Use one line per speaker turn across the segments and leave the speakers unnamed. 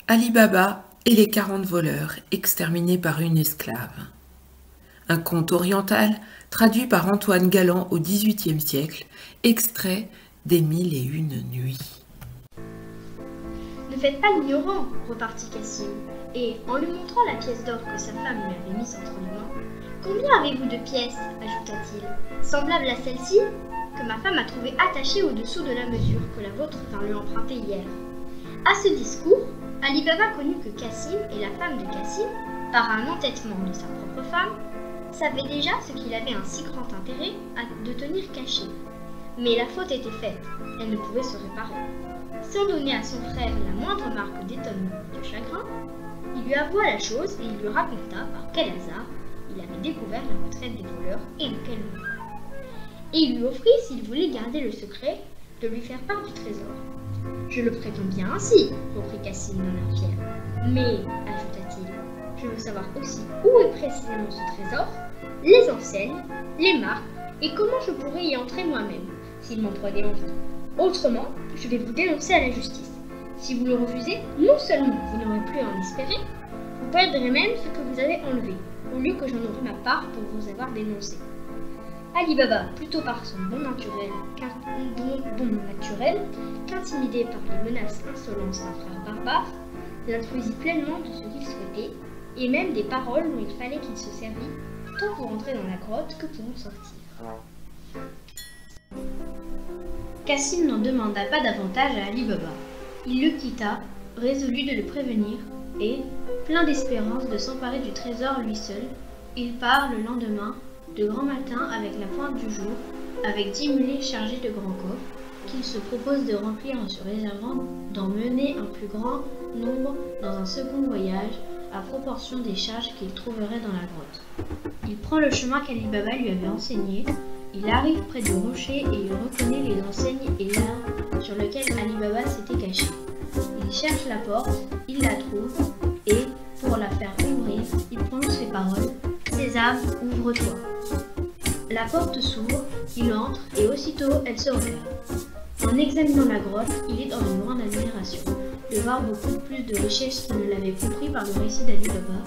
Ali Baba et les 40 voleurs exterminés par une esclave. Un conte oriental traduit par Antoine Galland au XVIIIe siècle, extrait des 1001 nuits.
Ne faites pas l'ignorant, repartit Cassim, et, en lui montrant la pièce d'or que sa femme lui avait mise entre les mains, combien avez-vous de pièces, ajouta-t-il, semblables à celle-ci, que ma femme a trouvée attachée au-dessous de la mesure que la vôtre vint lui emprunter hier. À ce discours, Ali Baba connut que Cassim et la femme de Cassim, par un entêtement de sa propre femme, savaient déjà ce qu'il avait un si grand intérêt de tenir caché. Mais la faute était faite, elle ne pouvait se réparer. Sans donner à son frère la moindre marque d'étonnement ou de chagrin, il lui avoua la chose et il lui raconta par quel hasard il avait découvert la retraite des voleurs et en quel moment. Et il lui offrit, s'il voulait garder le secret, de lui faire part du trésor. « Je le prétends bien ainsi, reprit Cassim d'un air fier. Mais, ajouta-t-il, je veux savoir aussi où est précisément ce trésor, les enseignes, les marques, et comment je pourrais y entrer moi-même, s'il m'en prenait envie. Autrement, je vais vous dénoncer à la justice. Si vous le refusez, non seulement vous n'aurez plus à en espérer, vous perdrez même ce que vous avez enlevé, au lieu que j'en aurai ma part pour vous avoir dénoncé. » Ali Baba, plutôt par son bon naturel qu'intimidé par les menaces insolentes d'un frère barbare, l'introduisit pleinement de ce qu'il souhaitait, et même des paroles dont il fallait qu'il se servît, tant pour entrer dans la grotte que pour en sortir. Cassim n'en demanda pas davantage à Ali Baba. Il le quitta, résolu de le prévenir, et, plein d'espérance de s'emparer du trésor lui seul, il part le lendemain, de grand matin avec la pointe du jour, avec 10 mulets chargés de grands coffres, qu'il se propose de remplir en se réservant d'en mener un plus grand nombre dans un second voyage, à proportion des charges qu'il trouverait dans la grotte. Il prend le chemin qu'Ali Baba lui avait enseigné, il arrive près du rocher et il reconnaît les enseignes et l'arbre sur lequel Ali Baba s'était caché. Il cherche la porte, il la trouve, et, pour la faire ouvrir, il prononce ces paroles « Sésame, ouvre-toi ». La porte s'ouvre, il entre, et aussitôt elle se referme. En examinant la grotte, il est dans une grande admiration de voir beaucoup plus de richesses qu'il ne l'avait compris par le récit d'Ali Baba,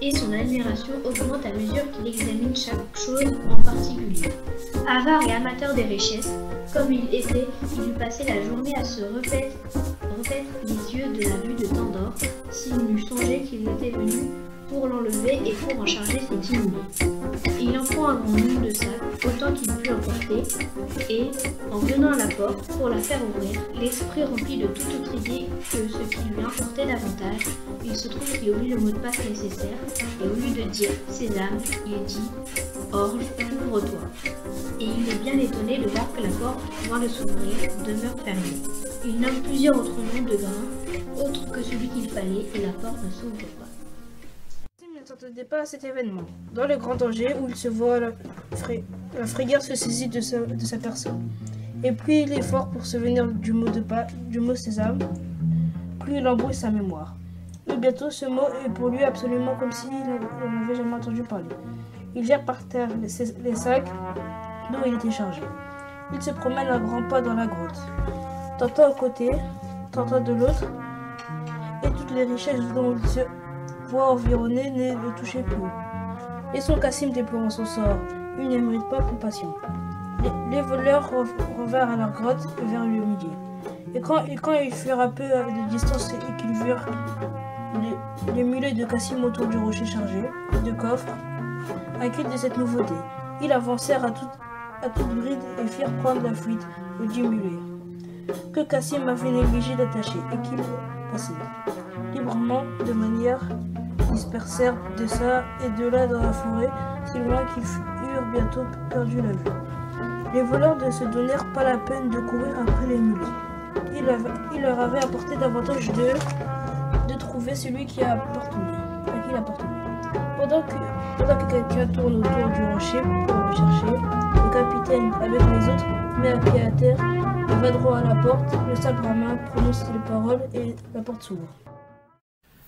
et son admiration augmente à mesure qu'il examine chaque chose en particulier. Avare et amateur des richesses, comme il était, il eût passé la journée à se repaître les yeux de la vue de tant d'or, s'il n'eût songé qu'il était venu pour l'enlever et pour en charger ses 10 mulets. Il en prend un grand nombre de sacs, autant qu'il put en porter, et, en venant à la porte pour la faire ouvrir, l'esprit rempli de toute autre idée que ce qui lui importait davantage, il se trouve qu'il oublie le mot de passe nécessaire, et au lieu de dire « Sésame », il dit « Orge, ouvre-toi ». Et il est bien étonné de voir que la porte, loin de s'ouvrir, demeure fermée. Il nomme plusieurs autres noms de grains, autres que celui qu'il fallait, et la porte ne s'ouvre pas.
Il ne s'attendait pas à cet événement. Dans le grand danger où il se voit, la frayeur se saisit de sa personne. Et plus il est fort pour se souvenir du mot sésame, plus il embrouille sa mémoire. Et bientôt, ce mot est pour lui absolument comme s'il n'en avait jamais entendu parler. Il jette par terre les sacs dont il était chargé. Il se promène à grands pas dans la grotte, tantôt à côté, tantôt de l'autre, et toutes les richesses dont il se voit environné ne le touchait plus. Et son Cassim déplorant son sort, il ne mérite pas compassion. Les voleurs revinrent à leur grotte vers le midi. Et quand ils furent à peu de distance et qu'ils virent les mulets de Cassim autour du rocher chargé de coffres, inquiets de cette nouveauté, ils avancèrent à toute bride et firent prendre la fuite aux 10 mulets, que Cassim avait négligé d'attacher et qu'ils passaient librement de manière dispersèrent de ça et de là dans la forêt, si loin qu'ils eurent bientôt perdu la vue. Les voleurs ne se donnèrent pas la peine de courir après les mulets. Il leur avait apporté davantage de trouver celui à qui il appartenait. Pendant que quelqu'un tourne autour du rocher pour le chercher, le capitaine, avec les autres, met un pied à terre et va droit à la porte, le sabre à main, prononce les paroles et la porte s'ouvre.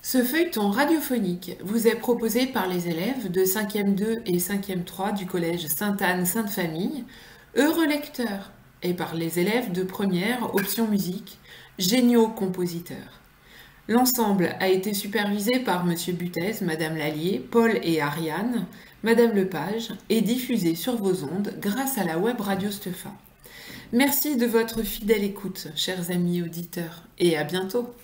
Ce feuilleton radiophonique vous est proposé par les élèves de 5e 2 et 5e 3 du collège Sainte-Anne-Sainte-Famille, heureux lecteurs, et par les élèves de première option musique, géniaux compositeurs. L'ensemble a été supervisé par M. Butez, Mme Lallier, Paul et Ariane, Mme Lepage et diffusé sur vos ondes grâce à la web radio Stepha. Merci de votre fidèle écoute, chers amis auditeurs, et à bientôt.